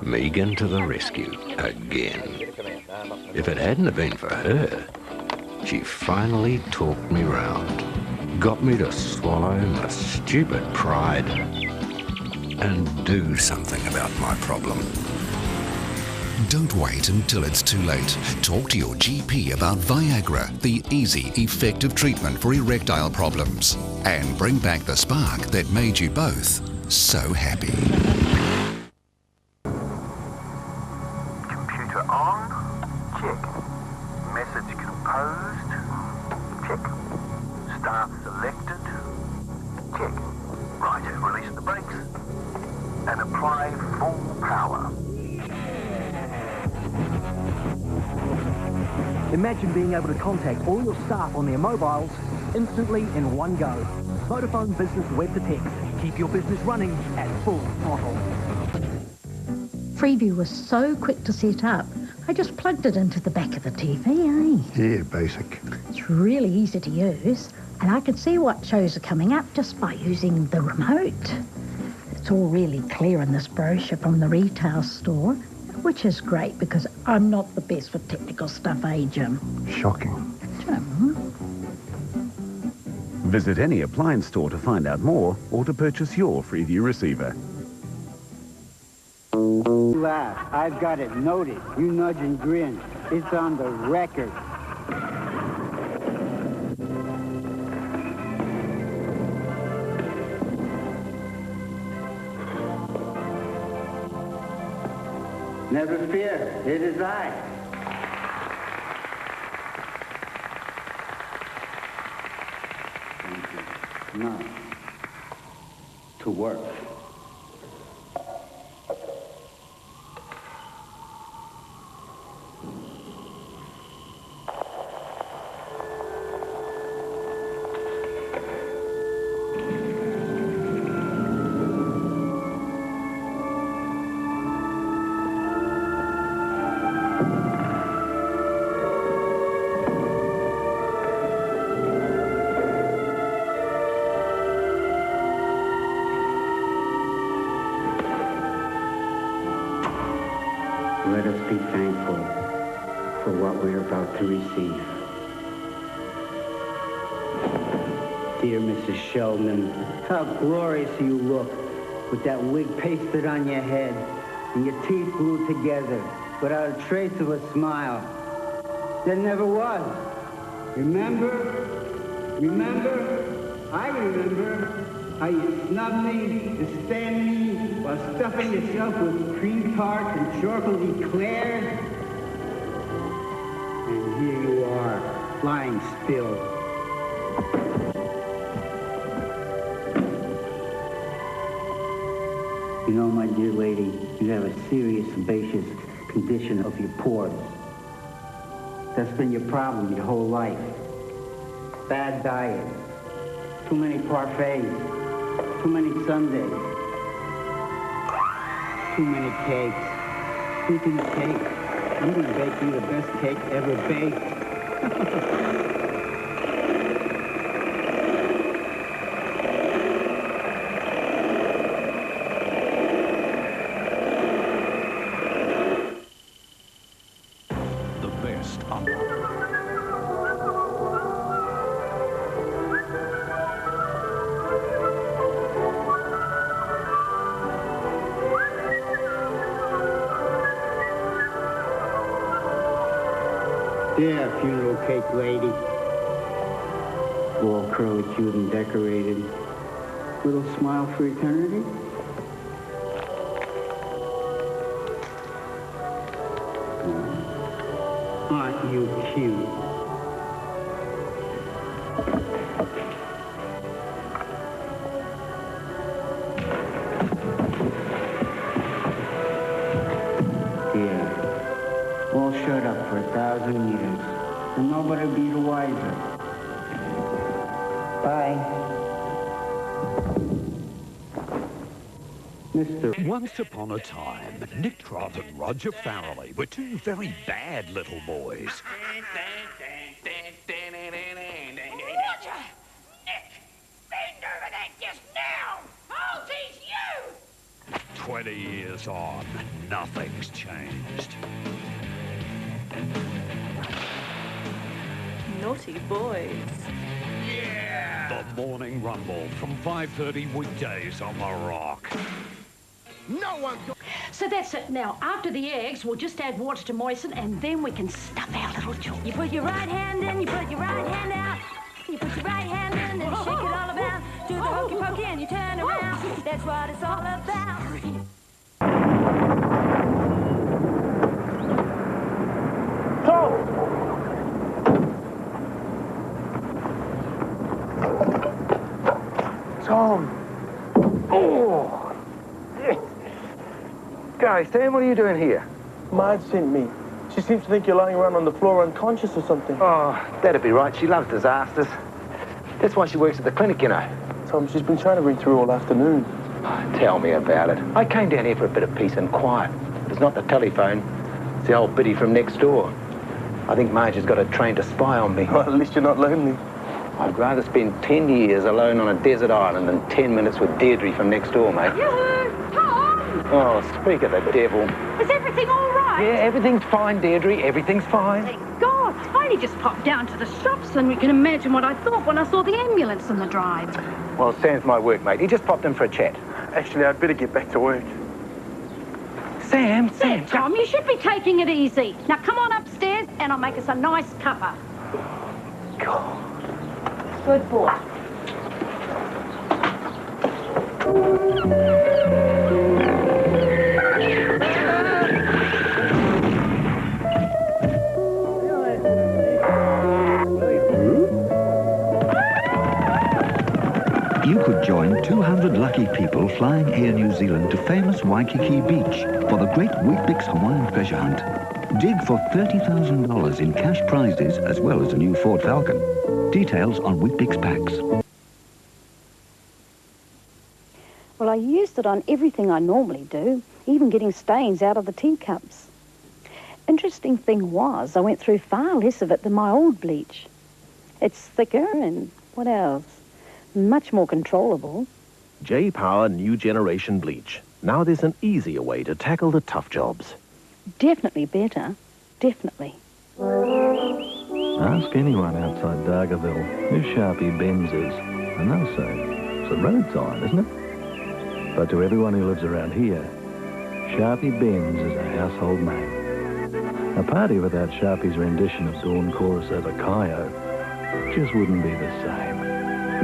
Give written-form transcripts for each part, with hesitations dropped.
Megan to the rescue again. If it hadn't have been for her, she finally talked me round, got me to swallow my stupid pride and do something about my problem. Don't wait until it's too late. Talk to your GP about Viagra, the easy, effective treatment for erectile problems. And bring back the spark that made you both so happy. Computer on, check. Message composed, check. Start selected, check. Right, release the brakes and apply full power. Imagine being able to contact all your staff on their mobiles instantly in one go. Vodafone Business Web to Text. Keep your business running at full throttle. Freeview was so quick to set up. I just plugged it into the back of the TV, Yeah, basic. It's really easy to use, and I can see what shows are coming up just by using the remote. It's all really clear in this brochure from the retail store, which is great because I'm not the best for technical stuff, Jim? Shocking. Jim? Visit any appliance store to find out more or to purchase your Freeview receiver. Laugh. I've got it noted. You nudge and grin. It's on the record. Never fear, it is I. Now, to work. Let us be thankful for what we're about to receive. Dear Mrs. Sheldon, how glorious you look with that wig pasted on your head and your teeth glued together without a trace of a smile. There never was. Remember? I remember how you snubbed me, disdained me, while stuffing yourself with cream tarts and chocolate eclairs. And here you are, lying still. You know, my dear lady, you have a serious sebaceous condition of your pores. That's been your problem your whole life. Bad diet, too many parfaits, too many sundaes, too many cakes. Speaking of cake, I'm gonna bake you the best cake ever baked. Yeah, funeral cake lady. All curly cued and decorated. Little smile for eternity. Aren't you cute? Yeah. All shut up for 1,000 years. And nobody be the wiser. Bye. Mr. Once upon a time, Nick Trott and Roger Farrelly were two very bad little boys. Roger! Nick! Bend over that just now! I'll teach you! 20 years on, nothing's changed. Naughty boys. The Morning Rumble from 5:30 weekdays on The Rock. No one. So that's it. Now, after the eggs, we'll just add water to moisten, and then we can stuff our little chalk. You put your right hand in, you put your right hand out. You put your right hand in and shake it all about. Do the hokey pokey and you turn around. That's what it's all about. Tom! Oh! Guys, Sam, what are you doing here? Marge sent me. She seems to think you're lying around on the floor unconscious or something. Oh, that'd be right. She loves disasters. That's why she works at the clinic, you know. Tom, she's been trying to ring through all afternoon. Oh, tell me about it. I came down here for a bit of peace and quiet. It's not the telephone. It's the old biddy from next door. I think Marge has got her trained to spy on me. Well, at least you're not lonely. I'd rather spend 10 years alone on a desert island than 10 minutes with Deirdre from next door, mate. Yoo-hoo! Tom! Oh, speak of the devil. Is everything all right? Yeah, everything's fine, Deirdre. Everything's fine. Thank God. I only just popped down to the shops, and we can imagine what I thought when I saw the ambulance in the drive. Well, Sam's my workmate. He just popped in for a chat. Actually, I'd better get back to work. Sam. Tom, you should be taking it easy. Now, come on upstairs, and I'll make us a nice cuppa. God. Good boy. You could join 200 lucky people flying Air New Zealand to famous Waikiki Beach for the great Weet-Bix Hawaiian treasure hunt. Dig for $30,000 in cash prizes as well as a new Ford Falcon. Details on Weet-Bix packs. Well, I used it on everything I normally do, even getting stains out of the teacups. Interesting thing was, I went through far less of it than my old bleach. It's thicker and what else? Much more controllable. J-Power New Generation Bleach. Now there's an easier way to tackle the tough jobs. Definitely better. Definitely. Ask anyone outside Dargaville who Sharpie Benz is, and they'll say, it's a road sign, isn't it? But to everyone who lives around here, Sharpie Benz is a household name. A party without Sharpie's rendition of Dawn Chorus over Kyo just wouldn't be the same.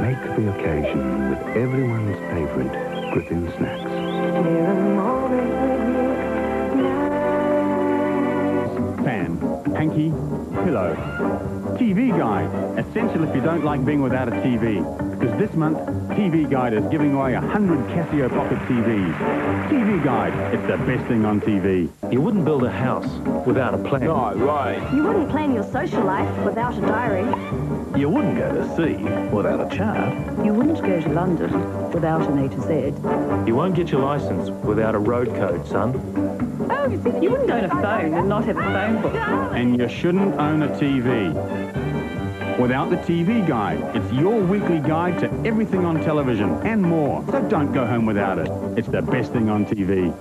Make the occasion with everyone's favourite Griffin snacks. Fan, hanky, pillow. TV Guide. Essential if you don't like being without a TV. Because this month, TV Guide is giving away 100 Casio Pocket TVs. TV Guide. It's the best thing on TV. You wouldn't build a house without a plan. No, right. You wouldn't plan your social life without a diary. You wouldn't go to sea without a chart. You wouldn't go to London without an A to Z. You won't get your license without a road code, son. Oh, you wouldn't own a phone and not have a phone book. And you shouldn't own a TV without the TV Guide. It's your weekly guide to everything on television and more. So don't go home without it. It's the best thing on TV.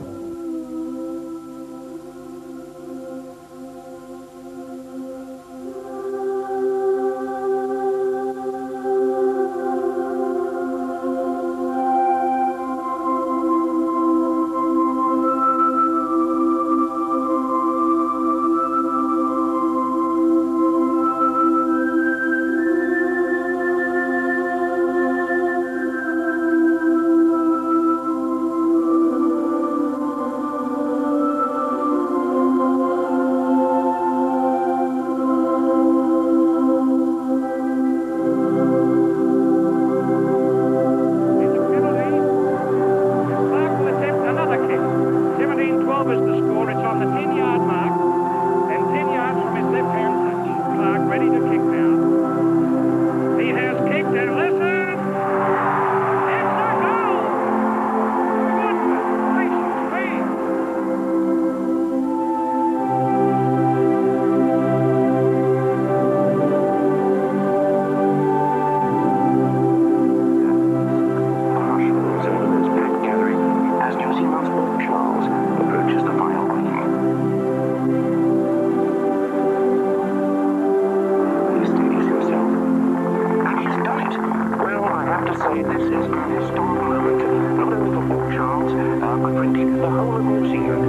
supporting the whole of New Zealand.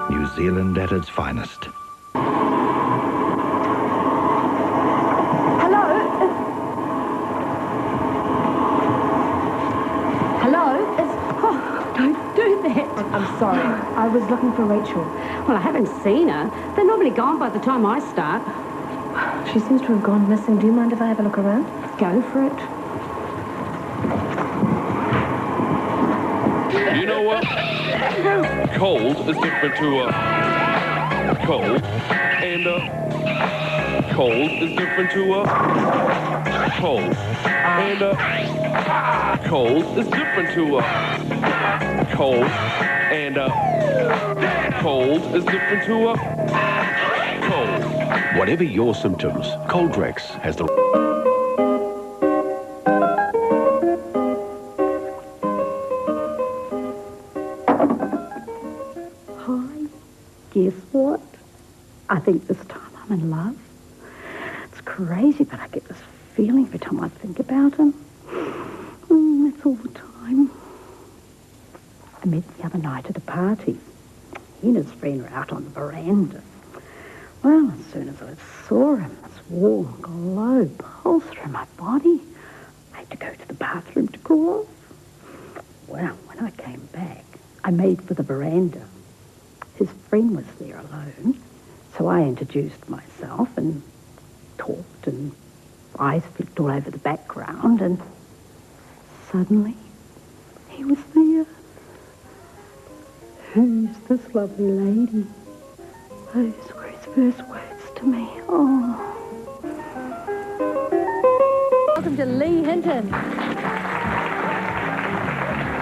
New Zealand at its finest. Hello? Hello? Oh, don't do that. I'm sorry. I was looking for Rachel. Well, I haven't seen her. They're normally gone by the time I start. She seems to have gone missing. Do you mind if I have a look around? Go for it. You know what? Cold is different to cold, and cold is different to cold, and cold is different to cold, and cold is different to cold. Whatever your symptoms, Coldrex has the... Guess what? I think this time I'm in love. It's crazy, but I get this feeling every time I think about him. That's all the time. I met the other night at a party. He and his friend were out on the veranda. Well, as soon as I saw him, this warm glow pulsed through my body. I had to go to the bathroom to cool off. Well, when I came back, I made for the veranda. His friend was there alone, so I introduced myself and talked, and eyes flicked all over the background, and suddenly he was there. Who's this lovely lady? Those were his first words to me. Oh. Welcome to Lee Hinton.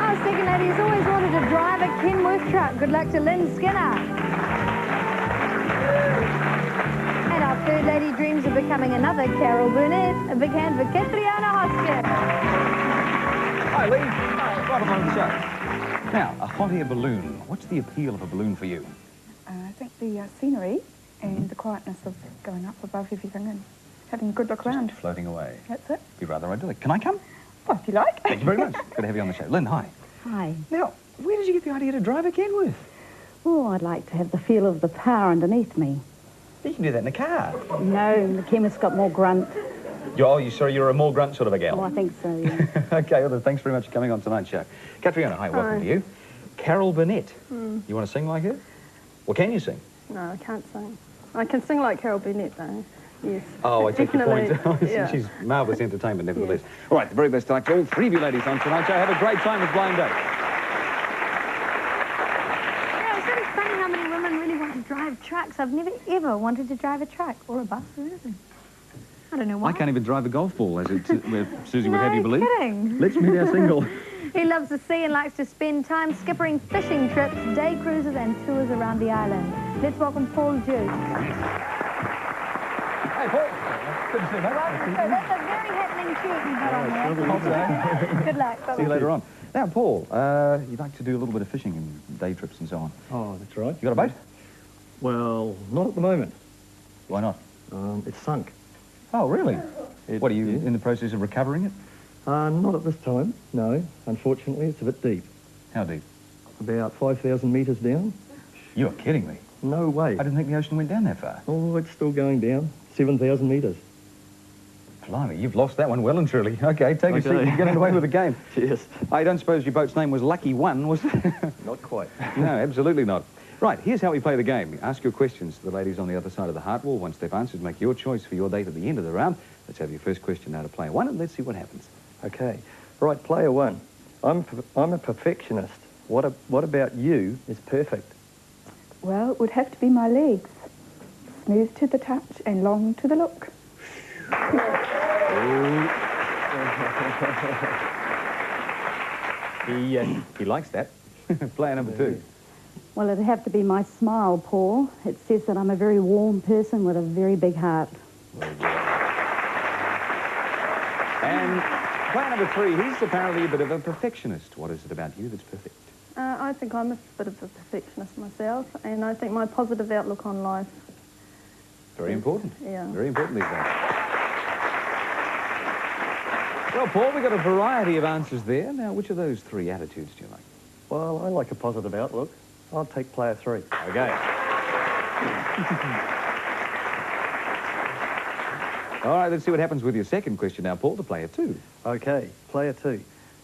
Our second lady has always wanted to drive a Kenworth truck. Good luck to Lynn Skinner. And our third lady dreams of becoming another Carol Burnett. A big hand for Catriona Hoskett. Hi, Lee. Hi. Welcome on the show. Now, a hot air balloon. What's the appeal of a balloon for you? I think the scenery and the quietness of going up above everything and having a good look around. Floating away. That's it. Be rather idyllic. Can I come? Well, if you like. Thank you very much. Good to have you on the show. Lynn, hi. Hi. Now, where did you get the idea to drive a Kenworth? Oh, I'd like to have the feel of the power underneath me. You can do that in a car. No, the Kenworth's got more grunt. You're a more grunt sort of a gal? Oh, I think so, yeah. Okay, well, then, thanks very much for coming on tonight's show. Catriona, hi, welcome to you. Carol Burnett. You want to sing like her? Well, can you sing? No, I can't sing. I can sing like Carol Burnett, though. Yes. Oh, I take your point. Yeah. She's marvellous entertainment, nevertheless. All right, the very best luck to all Freeview ladies on tonight's show. Have a great time with Blind Date. Yeah, it's really funny how many women really want to drive trucks. I've never, ever wanted to drive a truck or a bus or anything. I don't know why. I can't even drive a golf ball, as Susie would have you believe. Kidding. Let's meet our single. He loves the sea and likes to spend time skippering fishing trips, day cruises and tours around the island. Let's welcome Paul Duke. Hey, Paul. Good to see you, mate. That's a very happening tune you've got on there. Good luck. See you later on. Now, Paul, you'd like to do a little bit of fishing and day trips and so on. Oh, that's right. You got a boat? Well, not at the moment. Why not? It's sunk. Oh, really? What, are you in the process of recovering it? Not at this time, no. Unfortunately, it's a bit deep. How deep? About 5,000 metres down. You're kidding me. No way. I didn't think the ocean went down that far. Oh, it's still going down. 7,000 metres. Blimey, you've lost that one well and truly. Okay, take a seat. You're getting away with the game. Cheers. I don't suppose your boat's name was Lucky One, was it? Not quite. No, absolutely not. Right, here's how we play the game. We ask your questions to the ladies on the other side of the heart wall. Once they've answered, make your choice for your date at the end of the round. Let's have your first question now to player one, and let's see what happens. Okay. Right, player one. I'm a perfectionist. What about you is perfect? Well, it would have to be my legs. Smooth to the touch and long to the look. He likes that. Player number two. Well, it'd have to be my smile, Paul. It says that I'm a very warm person with a very big heart. And player number three, he's apparently a bit of a perfectionist. What is it about you that's perfect? I think I'm a bit of a perfectionist myself, and I think my positive outlook on life. Very important. Yeah. Very important these days. Well, Paul, we got a variety of answers there. Now, which of those three attitudes do you like? Well, I like a positive outlook. I'll take player three. Okay. All right, let's see what happens with your second question now, Paul, to player two. Okay, player two.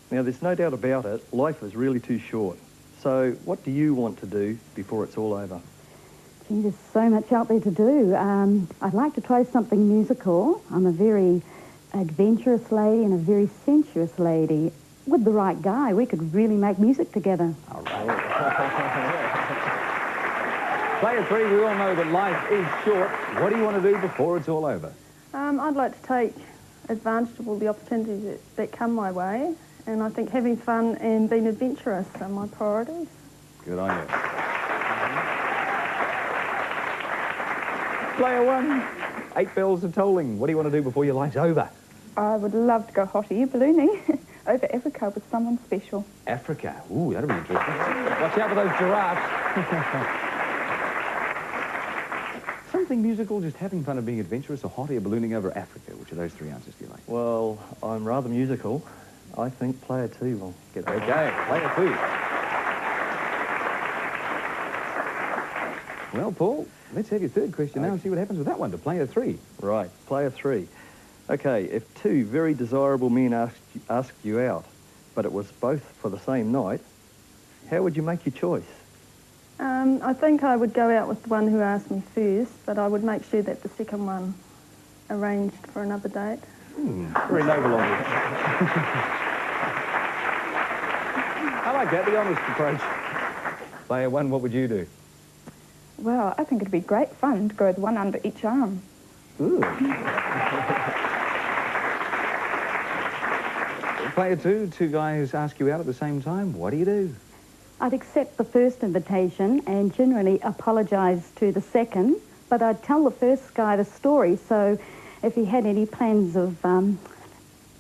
Now, there's no doubt about it, life is really too short. So, what do you want to do before it's all over? Gee, there's so much out there to do. I'd like to try something musical. I'm a very adventurous lady and a very sensuous lady. With the right guy, we could really make music together. All right. Player three, we all know that life is short. What do you want to do before it's all over? I'd like to take advantage of all the opportunities that come my way, and I think having fun and being adventurous are my priorities. Good on you. Player one, 8 bells of tolling. What do you want to do before your life's over? I would love to go hot air ballooning over Africa with someone special. Africa. Ooh, that'll be interesting. Watch out for those giraffes. Something musical, just having fun and being adventurous, or hot air ballooning over Africa. Which of those three answers do you like? Well, I'm rather musical. I think player two will get that. Okay, player two. Well, Paul, let's have your third question now and see what happens with that one to player three. Right, player three. Okay, if two very desirable men asked you out, but it was both for the same night, how would you make your choice? I think I would go out with the one who asked me first, but I would make sure that the second one arranged for another date. Very noble of you. I like that, the honest approach. Player one, what would you do? Well, I think it'd be great fun to go with one under each arm. Ooh. Player two guys ask you out at the same time. What do you do? I'd accept the first invitation and generally apologise to the second, but I'd tell the first guy the story, so if he had any plans of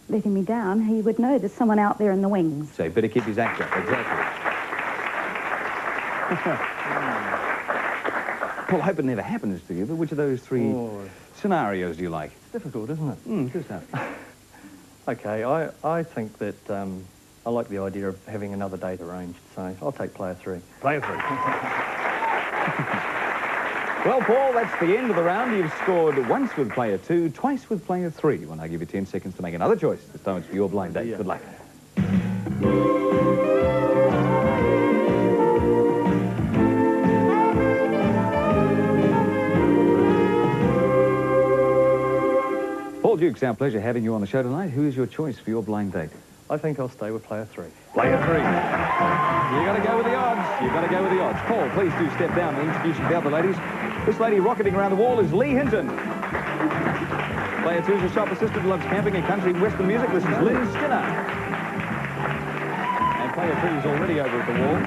letting me down, he would know there's someone out there in the wings. So better keep his act up, exactly. Well, I hope it never happens to you, but which of those three scenarios do you like? It's difficult, isn't it? Good stuff. Okay, I think that I like the idea of having another date arranged, so I'll take player three. Player three. Well, Paul, that's the end of the round. You've scored once with player two, twice with player three. When I give you 10 seconds to make another choice, this time it's for your blind date. Good luck. Paul Dukes, our pleasure having you on the show tonight. Who is your choice for your blind date? I think I'll stay with player three. Player three. You got to go with the odds. You've got to go with the odds. Paul, please do step down and introduce you to the other ladies. This lady rocketing around the wall is Lee Hinton. Player two is a shop assistant who loves camping and country and western music. This is Lynn Skinner. And player three is already over at the wall.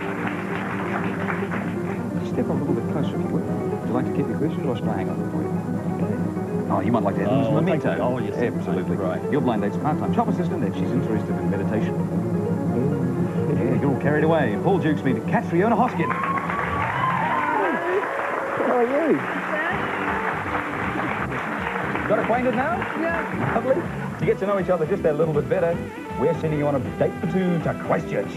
Just step up a little bit closer if you would. Would you like to keep your questions or shall I hang on for you? Oh, you might like to add this memento. Oh, yes. Absolutely. Right. Your blind date's part-time shop assistant and she's interested in meditation. Yeah, you're all carried away. Paul Dukes meet Catriona Hoskin. How are you? Got acquainted now? Yeah. Lovely. To get to know each other just that little bit better, we're sending you on a date for two to Christchurch.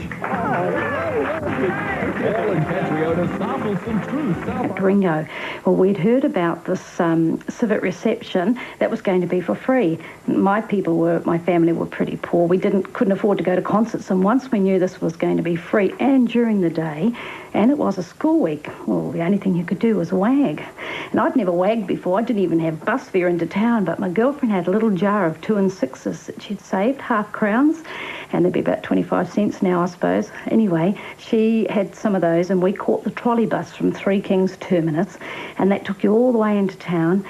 All in Patriota, sample some truth. At Ringo. Well, we'd heard about this civic reception that was going to be for free. My family were pretty poor. We couldn't afford to go to concerts, and once we knew this was going to be free and during the day, and it was a school week, well, the only thing you could do was wag. And I'd never wagged before. I didn't even have bus fare into town, but my girlfriend had a little jar of 2 and 6s that she'd saved, half crowns, and they'd be about 25 cents now, I suppose. Anyway, she had some of those, and we caught the trolley bus from Three Kings Terminus, and that took you all the way into town.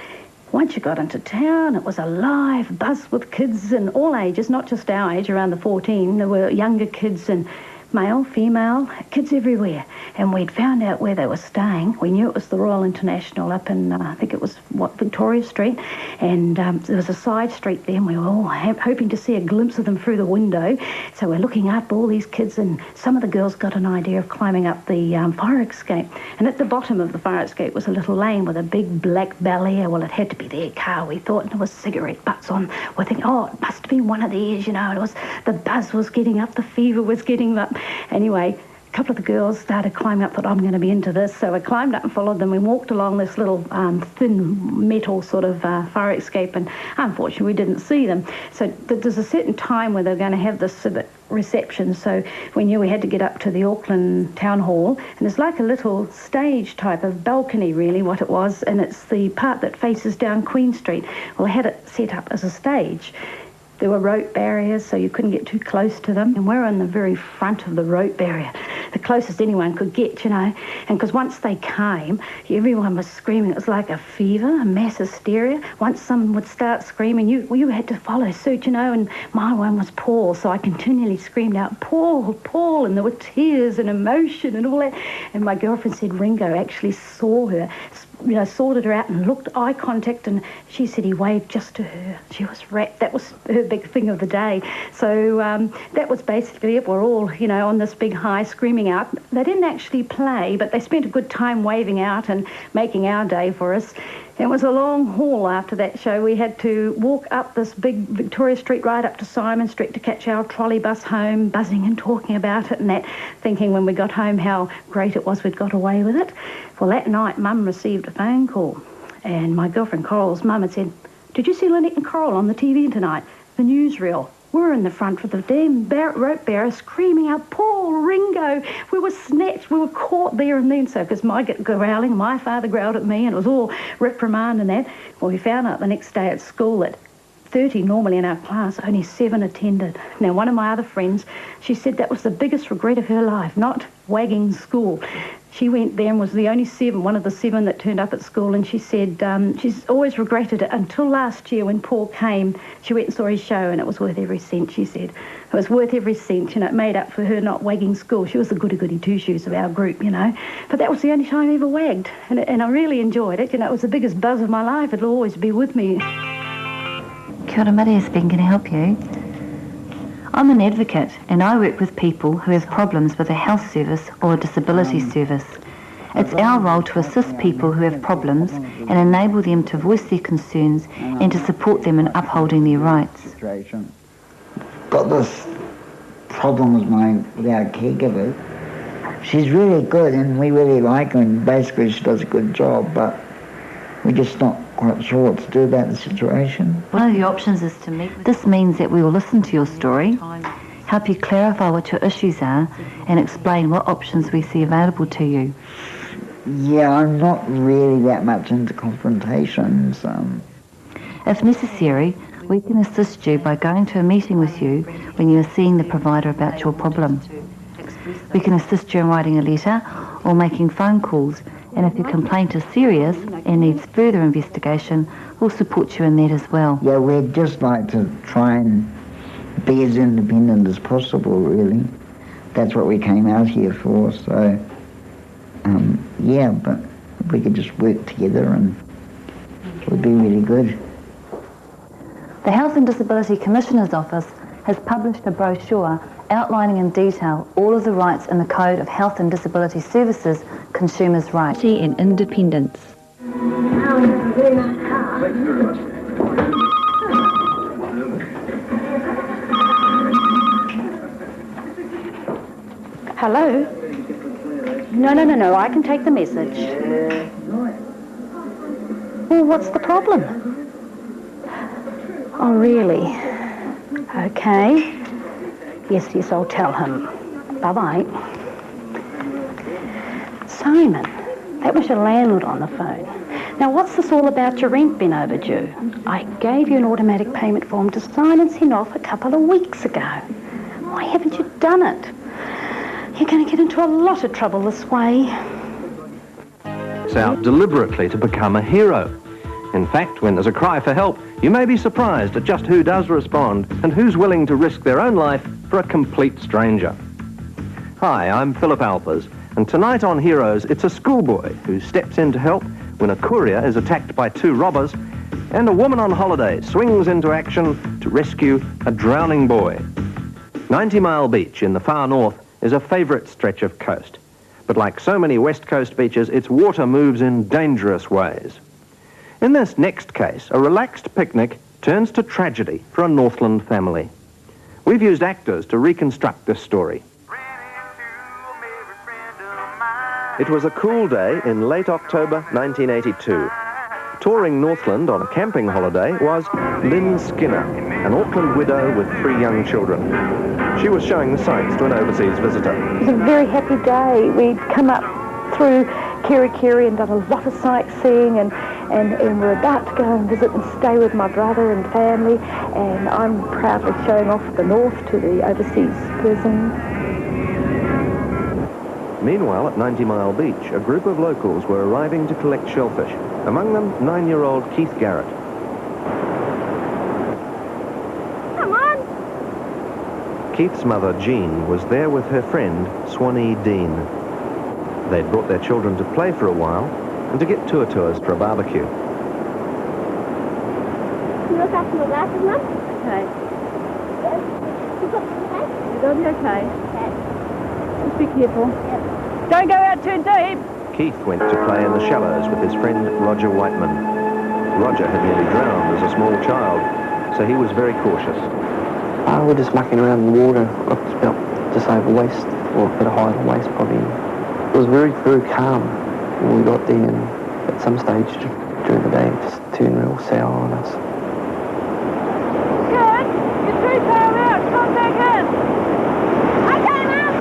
Once you got into town, it was a live bus with kids and all ages, not just our age, around the 14. There were younger kids and male, female, kids everywhere. And we'd found out where they were staying. We knew it was the Royal International up in, I think it was, Victoria Street. And there was a side street there, and we were all hoping to see a glimpse of them through the window. So we're looking up all these kids, and some of the girls got an idea of climbing up the fire escape. And at the bottom of the fire escape was a little lane with a big black Bel Air. Well, it had to be their car, we thought, and there was cigarette butts on. We're thinking, oh, it must have been one of theirs, you know. And it was, the buzz was getting up, the fever was getting up. Anyway, a couple of the girls started climbing up, thought, I'm going to be into this. So I climbed up and followed them. We walked along this little thin metal sort of fire escape, and unfortunately we didn't see them. So there's a certain time where they're going to have this civic reception, so we knew we had to get up to the Auckland Town Hall, and it's like a little stage type of balcony, really, what it was, and it's the part that faces down Queen Street. Well, I had it set up as a stage. There were rope barriers, so you couldn't get too close to them. And we're in the very front of the rope barrier, the closest anyone could get, you know. And because once they came, everyone was screaming. It was like a fever, a mass hysteria. Once someone would start screaming, you had to follow suit, you know. And my one was Paul, so I continually screamed out, Paul, Paul. And there were tears and emotion and all that. And my girlfriend said Ringo actually saw her, you know, sorted her out and looked, eye contact, and she said he waved just to her. She was wrapped. That was her big thing of the day. So that was basically it. We're all, you know, on this big high screaming out. They didn't actually play, but they spent a good time waving out and making our day for us. It was a long haul after that show. We had to walk up this big Victoria Street right up to Simon Street to catch our trolley bus home, buzzing and talking about it and that, thinking when we got home how great it was we'd got away with it. Well, that night, Mum received a phone call, and my girlfriend Coral's mum had said, did you see Lynette and Coral on the TV tonight? The newsreel. We're in the front with the damn rope bearer screaming out, Paul, Ringo. We were snatched. We were caught there and then. So, because my growling, my father growled at me, and it was all reprimand and that. Well, we found out the next day at school that 30 normally in our class, only 7 attended. Now, one of my other friends, she said that was the biggest regret of her life, not wagging school. She went there and was the only 7, one of the 7 that turned up at school, and she said she's always regretted it until last year when Paul came. She went and saw his show, and it was worth every cent, she said. It was worth every cent, you know, it made up for her not wagging school. She was the goody-goody two-shoes of our group, you know. But that was the only time I ever wagged, and I really enjoyed it. You know, it was the biggest buzz of my life. It'll always be with me. Kia ora, Maria speaking. Can I help you? I'm an advocate, and I work with people who have problems with a health service or a disability service. It's our role to assist people who have problems and enable them to voice their concerns and to support them in upholding their rights. Got this problem with our caregiver. She's really good and we really like her, and basically she does a good job, but we're just not quite sure what to do about the situation. One of the options is to meet with... This means that we will listen to your story, help you clarify what your issues are, and explain what options we see available to you. Yeah, I'm not really that much into confrontations. If necessary, we can assist you by going to a meeting with you when you are seeing the provider about your problem. We can assist you in writing a letter or making phone calls, and if your complaint is serious and needs further investigation, we'll support you in that as well. Yeah, we'd just like to try and be as independent as possible, really. That's what we came out here for, so... yeah, but if we could just work together, and it would be really good. The Health and Disability Commissioner's Office has published a brochure outlining in detail all of the rights in the Code of Health and Disability Services Consumers' Rights and Independence. Hello? No, I can take the message. Well, what's the problem? Oh, really? Okay. Yes, I'll tell him. Bye-bye. Simon, that was your landlord on the phone. Now, what's this all about your rent being overdue? I gave you an automatic payment form to sign and send off a couple of weeks ago. Why haven't you done it? You're going to get into a lot of trouble this way. It's out deliberately to become a hero. In fact, when there's a cry for help, you may be surprised at just who does respond and who's willing to risk their own life for a complete stranger. Hi, I'm Philip Alpers, and tonight on Heroes, it's a schoolboy who steps in to help when a courier is attacked by 2 robbers, and a woman on holiday swings into action to rescue a drowning boy. 90 Mile Beach in the far north is a favourite stretch of coast. But like so many West Coast beaches, its water moves in dangerous ways. In this next case, a relaxed picnic turns to tragedy for a Northland family. We've used actors to reconstruct this story. It was a cool day in late October 1982. Touring Northland on a camping holiday was Lynn Skinner, an Auckland widow with 3 young children. She was showing the sights to an overseas visitor. It was a very happy day. We'd come up through Kerikeri and done a lot of sightseeing, and we're about to go and visit and stay with my brother and family, and I'm proudly showing off the north to the overseas person. Meanwhile, at 90 Mile Beach, a group of locals were arriving to collect shellfish. Among them, 9-year-old Keith Garrett. Come on! Keith's mother, Jean, was there with her friend, Swanee Dean. They'd brought their children to play for a while and to get tours for a barbecue. Can you look after my glasses, Mum? Okay. You'll be okay. Just be careful. Yep. Don't go out too deep. Keith went to play in the shallows with his friend Roger Whiteman. Roger had nearly drowned as a small child, so he was very cautious. We're just mucking around in the water, about just over waist, or a bit higher than waist probably. It was very, very calm when we got there, and at some stage during the day it just turned real sour on us. Good. You're too far out. Come back in. Okay, Mum.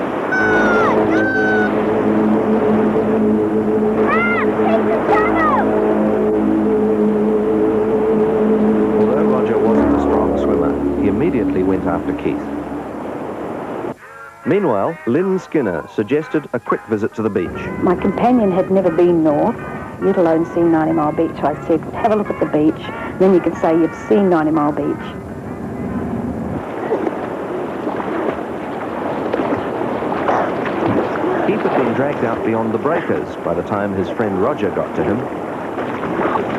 Although Roger wasn't a strong swimmer, he immediately went after Keith. Meanwhile, Lynn Skinner suggested a quick visit to the beach. My companion had never been north, let alone seen 90 Mile Beach. I said, have a look at the beach, then you could say you've seen 90 Mile Beach. Keith had been dragged out beyond the breakers by the time his friend Roger got to him.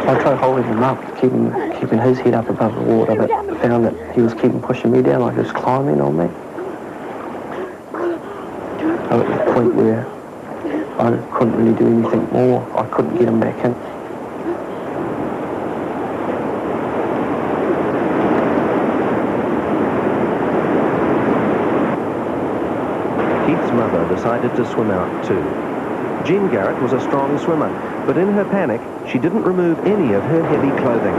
I tried holding him up, keeping his head up above the water, but found that he was keeping pushing me down like he was climbing on me. At the point where I couldn't really do anything more. I couldn't get him back in. Keith's mother decided to swim out too. Jean Garrett was a strong swimmer, but in her panic, she didn't remove any of her heavy clothing.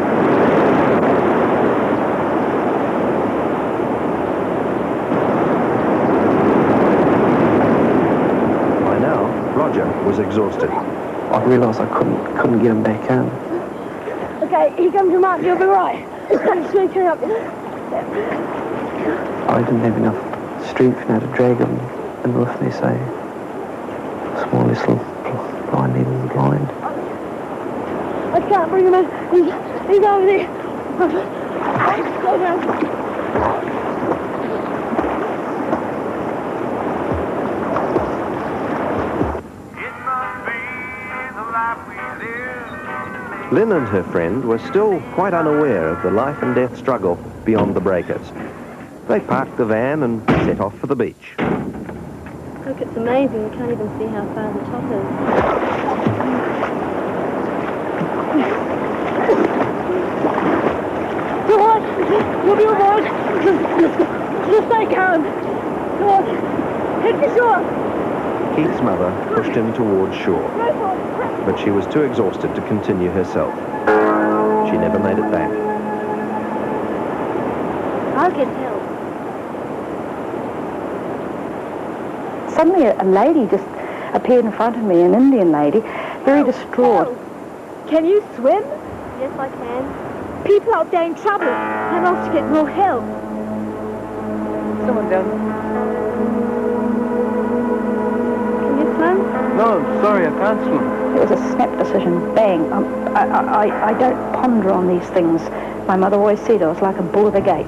Was exhausted. I realised I couldn't get him back in. Okay, here comes your mark, you'll be right. Just turn up. I didn't have enough strength now to drag him in with me, so smallest little blind needle blind. I can't bring him in. He's over there. Go down. Lynn and her friend were still quite unaware of the life and death struggle beyond the breakers. They parked the van and set off for the beach. Look, it's amazing. You can't even see how far the top is. Come on! You'll be all right! Just stay calm. Come on. Head for shore. Keith's mother pushed him towards shore, but she was too exhausted to continue herself. She never made it back. I'll get help. Suddenly a lady just appeared in front of me, an Indian lady, very distraught. Can you swim? Yes, I can. People out there in trouble. I must get more help. Someone down. Can you swim? No, sorry, I can't swim. It was a snap decision, bang. I don't ponder on these things. My mother always said I was like a bull at a gate.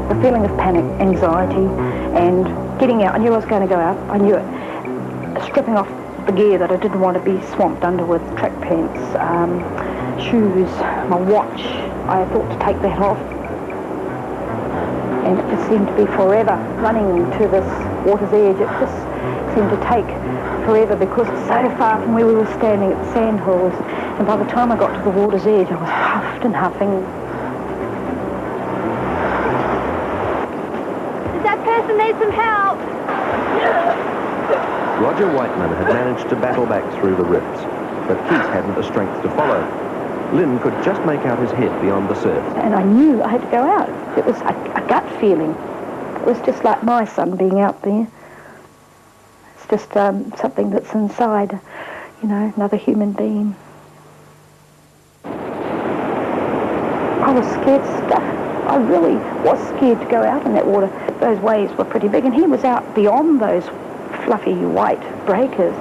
The feeling of panic, anxiety, and getting out. I knew I was going to go out. I knew it. Stripping off the gear that I didn't want to be swamped under with, track pants, shoes, my watch. I thought to take that off. And it just seemed to be forever running to this water's edge. It just seemed to take forever because it's so far from where we were standing at the sand hills. And by the time I got to the water's edge, I was huffed and huffing. Does that person need some help? Roger Whiteman had managed to battle back through the rifts, but Keith hadn't the strength to follow. Lynn could just make out his head beyond the surf. And I knew I had to go out. It was a gut feeling. It was just like my son being out there. It's just something that's inside, you know, another human being. I was scared stiff. I really was scared to go out in that water. Those waves were pretty big, and he was out beyond those fluffy white breakers.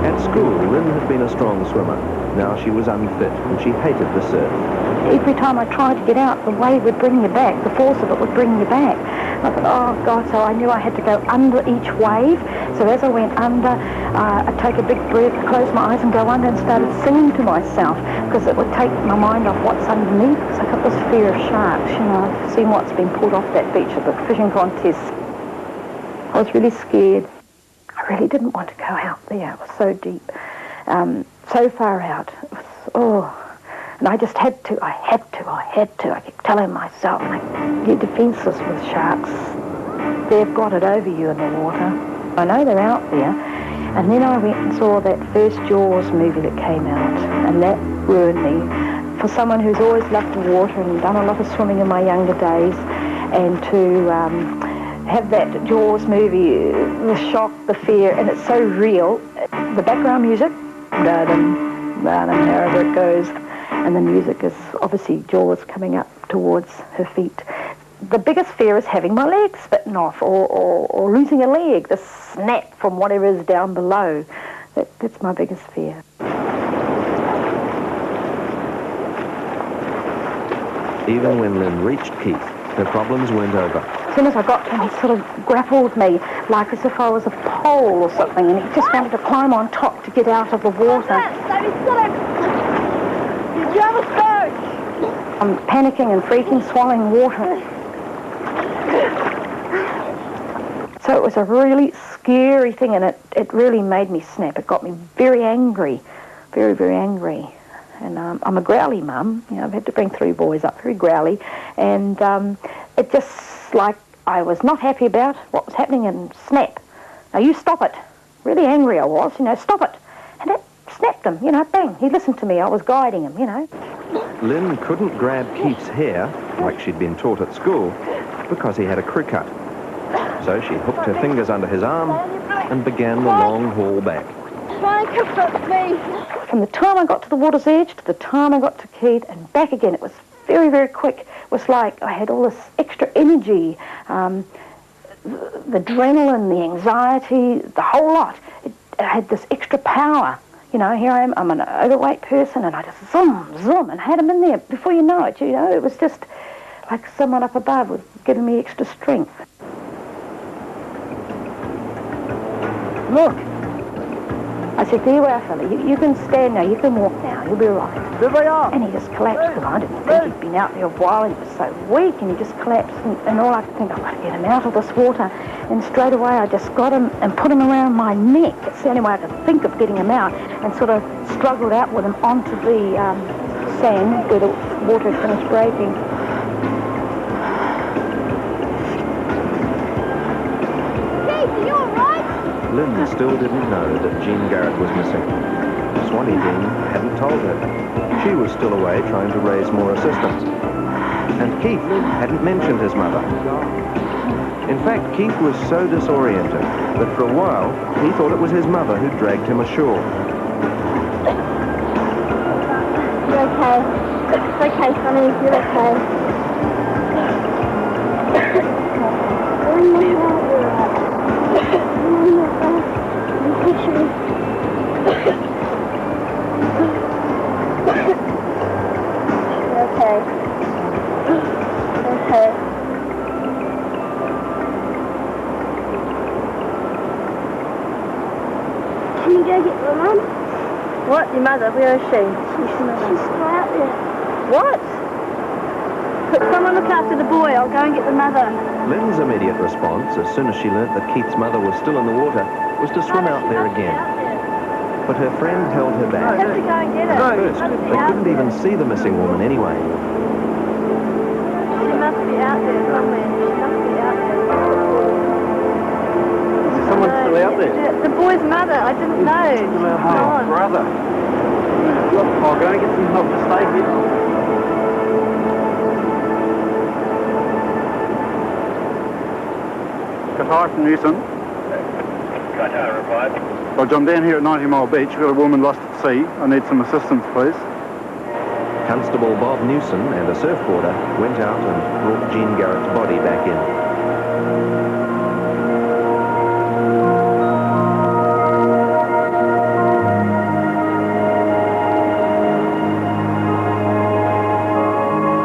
At school, Lynn had been a strong swimmer. Now she was unfit, and she hated the surf. Every time I tried to get out, the wave would bring you back. The force of it would bring you back. I thought, oh, God, so I knew I had to go under each wave. So as I went under, I'd take a big breath, close my eyes and go under and started singing to myself because it would take my mind off what's underneath because I got this fear of sharks. You know, I've seen what's been pulled off that beach at the fishing contest. I was really scared. I really didn't want to go out there. It was so deep, so far out. It was, and I just had to. I kept telling myself, you're defenseless with sharks. They've got it over you in the water. I know they're out there. And then I went and saw that first Jaws movie that came out, and that ruined me. For someone who's always loved the water and done a lot of swimming in my younger days, and to have that Jaws movie, the shock, the fear, and it's so real. The background music, however it goes, and the music is obviously Jaws coming up towards her feet. The biggest fear is having my leg bitten off or losing a leg, the snap from whatever is down below. That's my biggest fear. Even when Lynn reached Keith, her problems weren't over. As soon as I got to him, he sort of grappled me like as if I was a pole or something, and he just wanted to climb on top to get out of the water. I'm panicking and freaking, swallowing water. So it was a really scary thing, and it really made me snap. It got me very angry, very, very angry. And I'm a growly mum. You know, I've had to bring 3 boys up, very growly. And it just, like, I was not happy about what was happening, and snap. Now, you stop it. Really angry I was, you know, stop it. And that snapped him, you know, bang. He listened to me. I was guiding him, you know. Lynn couldn't grab Keith's hair, like she'd been taught at school, because he had a crew cut. So she hooked her fingers under his arm and began the long haul back. Try and comfort me. From the time I got to the water's edge to the time I got to Keith and back again, it was very, very quick. It was like I had all this extra energy, the adrenaline, the anxiety, the whole lot. It had this extra power. You know, here I am, I'm an overweight person, and I just zoom, and had him in there. Before you know, it was just like someone up above was giving me extra strength. Look! I said, there you are, fella. You can stand now. You can walk now. You'll be all right. There they are. And he just collapsed. Because I didn't think he'd been out there a while. He was so weak, and he just collapsed. And all I could think, I've got to get him out of this water. And straight away, I just got him and put him around my neck. It's the only way I could think of getting him out. And sort of struggled out with him onto the sand where the water had finished breaking. Lynn still didn't know that Jean Garrett was missing. Swanee Dean hadn't told her. She was still away trying to raise more assistance. And Keith hadn't mentioned his mother. In fact, Keith was so disoriented that for a while he thought it was his mother who dragged him ashore. You're okay. It's okay, Sonny. You're okay. Can you go get my mum? What? Your mother? Where is she? She's still out there. What? Someone look after the boy. I'll go and get the mother. Lynn's immediate response, as soon as she learnt that Keith's mother was still in the water, was to swim out there again. But her friend held her back. I have to go and get her. First, they couldn't even see the missing woman anyway. She must be out there somewhere. She must be out there. Is someone still out there? The boy's mother. I didn't know. Oh, brother. I'll go and get some help to stay here. Qatar from Newton. Qatar replied. Roger, I'm down here at 90 Mile Beach. We've got a woman lost at sea. I need some assistance, please. Constable Bob Newson and a surfboarder went out and brought Jean Garrett's body back in.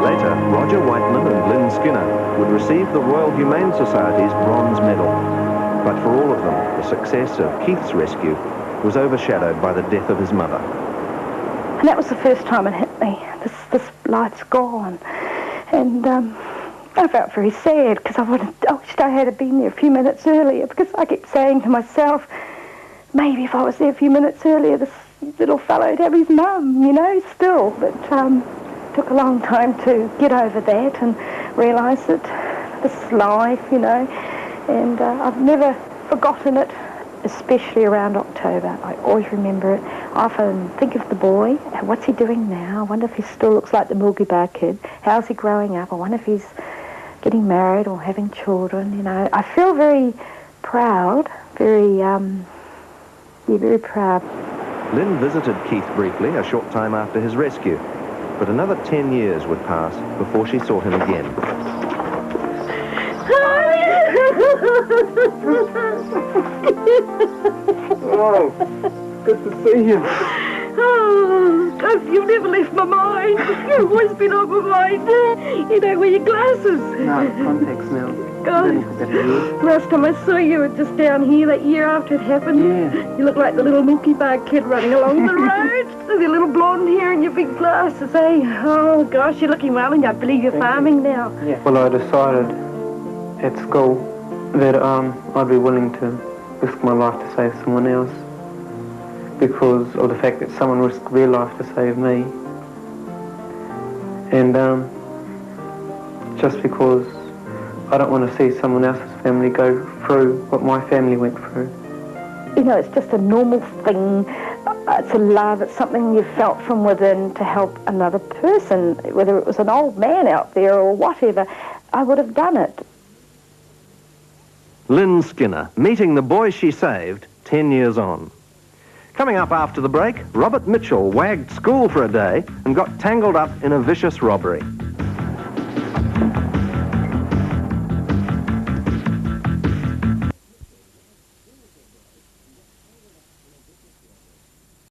Later, Roger Whiteman and Lynn Skinner would receive the Royal Humane Society's Bronze Medal. But for all of them, the success of Keith's rescue was overshadowed by the death of his mother. And that was the first time it hit me. This life's gone. And I felt very sad because I wished I had been there a few minutes earlier, because I kept saying to myself, maybe if I was there a few minutes earlier, this little fellow'd have his mum, you know, still. But it took a long time to get over that and realise that this is life, you know. And I've never forgotten it, especially around October. I always remember it. I often think of the boy. What's he doing now? I wonder if he still looks like the Milky Bar kid. How's he growing up? I wonder if he's getting married or having children, you know. I feel very proud, very proud. Lynn visited Keith briefly a short time after his rescue, but another 10 years would pass before she saw him again. Oh, good to see you. Oh, you've never left my mind. You've always been on my mind. You don't wear your glasses. No, contacts now. God. Last time I saw you were just down here that year after it happened. Yeah. You look like the little Milky Bar kid running along the road with your little blonde hair and your big glasses, eh? Oh, gosh, you're looking well, and I believe you're farming now. Yeah. Well, I decided at school that I'd be willing to risk my life to save someone else, because of the fact that someone risked their life to save me. And just because I don't want to see someone else's family go through what my family went through. You know, it's just a normal thing. It's a love. It's something you felt from within to help another person, whether it was an old man out there or whatever. I would have done it. Lynn Skinner, meeting the boy she saved 10 years on. Coming up after the break, Robert Mitchell wagged school for a day and got tangled up in a vicious robbery.